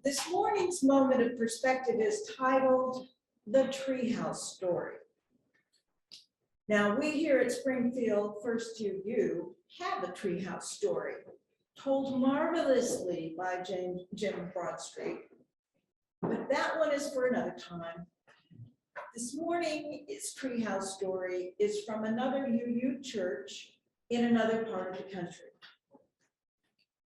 This morning's moment of perspective is titled The Treehouse Story. Now, we here at Springfield First UU have a treehouse story told marvelously by Jim Broadstreet, but that one is for another time. This morning's treehouse story is from another UU church in another part of the country.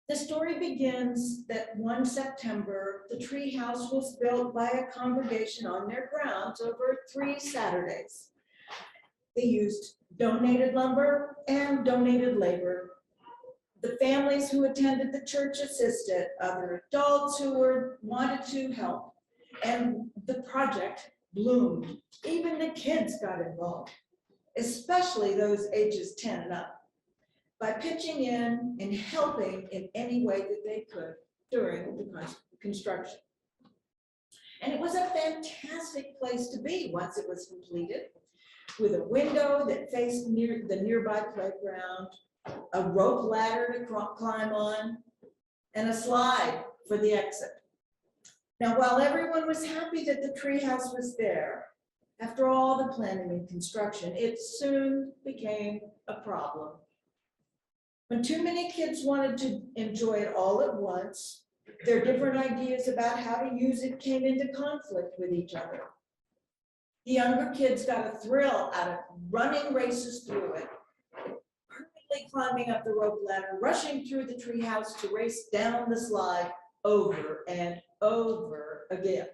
The story begins that one September, the treehouse was built by a congregation on their grounds over 3 Saturdays. They used donated lumber and donated labor. The families who attended the church assisted other adults who wanted to help, and the project bloomed. Even the kids got involved, especially those ages 10 and up, by pitching in and helping in any way that they could during the construction. And it was a fantastic place to be once it was completed, with a window that faced the nearby playground, a rope ladder to climb on, and a slide for the exit. Now, while everyone was happy that the treehouse was there, after all the planning and construction, it soon became a problem. When too many kids wanted to enjoy it all at once, their different ideas about how to use it came into conflict with each other. The younger kids got a thrill out of running races through it, permanently climbing up the rope ladder, rushing through the treehouse to race down the slide over and over again.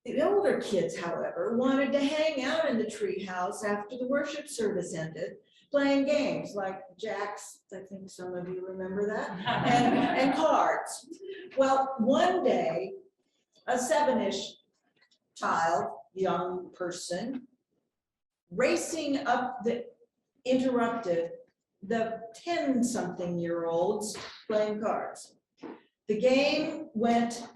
The older kids, however, wanted to hang out in the treehouse after the worship service ended, playing games like jacks, I think some of you remember that, and cards. Well, one day, a 7-ish child, young person, racing up interrupted the 10-something-year-olds playing cards. The game went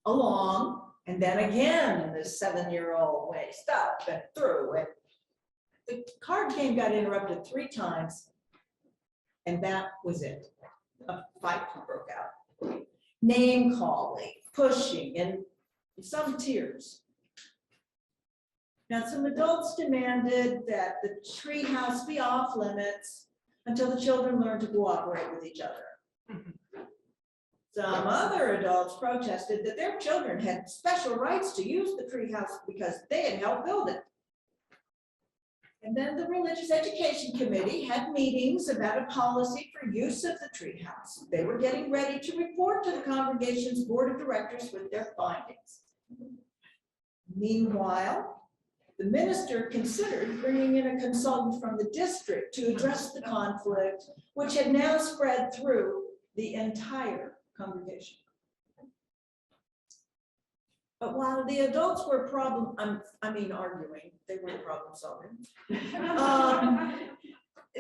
along, and then again, the 7-year-old raced up and through, and the card game got interrupted 3 times, and that was it. A fight broke out. Name calling, pushing, and some tears. Now, some adults demanded that the treehouse be off limits until the children learned to cooperate with each other. Some other adults protested that their children had special rights to use the treehouse because they had helped build it. And then the Religious Education Committee had meetings about a policy for use of the treehouse. They were getting ready to report to the congregation's board of directors with their findings. Meanwhile, the minister considered bringing in a consultant from the district to address the conflict, which had now spread through the entire congregation. But while the adults were arguing, they weren't problem solving,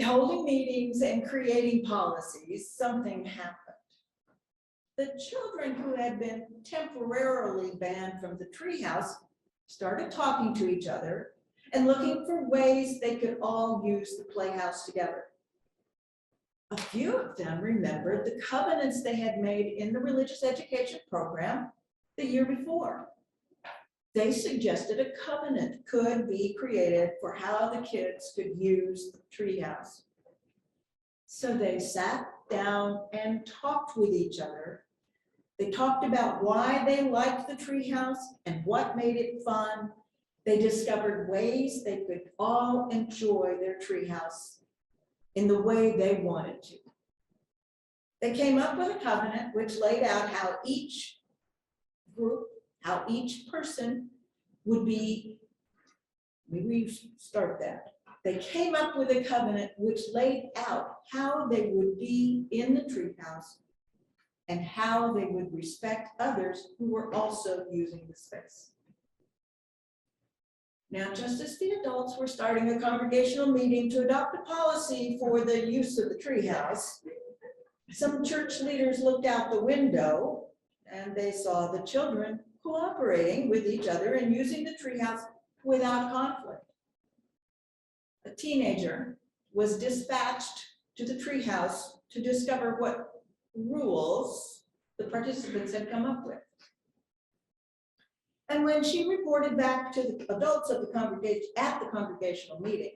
holding meetings and creating policies, something happened. The children who had been temporarily banned from the treehouse started talking to each other and looking for ways they could all use the playhouse together. A few of them remembered the covenants they had made in the religious education program the year before. They suggested a covenant could be created for how the kids could use the treehouse. So they sat down and talked with each other. They talked about why they liked the treehouse and what made it fun. They discovered ways they could all enjoy their treehouse in the way they wanted to. They came up with a covenant which laid out how each group, how each person would be, we start that. They came up with a covenant which laid out how they would be in the treehouse and how they would respect others who were also using the space. Now, just as the adults were starting a congregational meeting to adopt a policy for the use of the treehouse, some church leaders looked out the window and they saw the children cooperating with each other and using the treehouse without conflict. A teenager was dispatched to the treehouse to discover what rules the participants had come up with. And when she reported back to the adults of the congregation at the congregational meeting,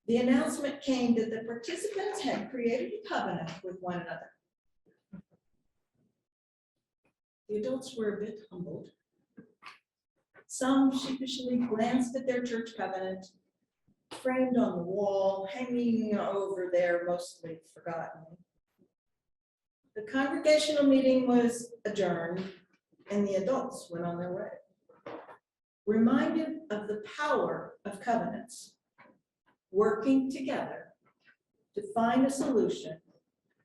the announcement came that the participants had created a covenant with one another. The adults were a bit humbled. Some sheepishly glanced at their church covenant, framed on the wall, hanging over there, mostly forgotten. The congregational meeting was adjourned, and the adults went on their way, reminded of the power of covenants, working together to find a solution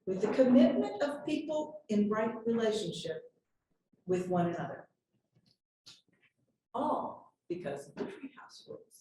with the commitment of people in right relationship with one another. All because of the Treehouse rules.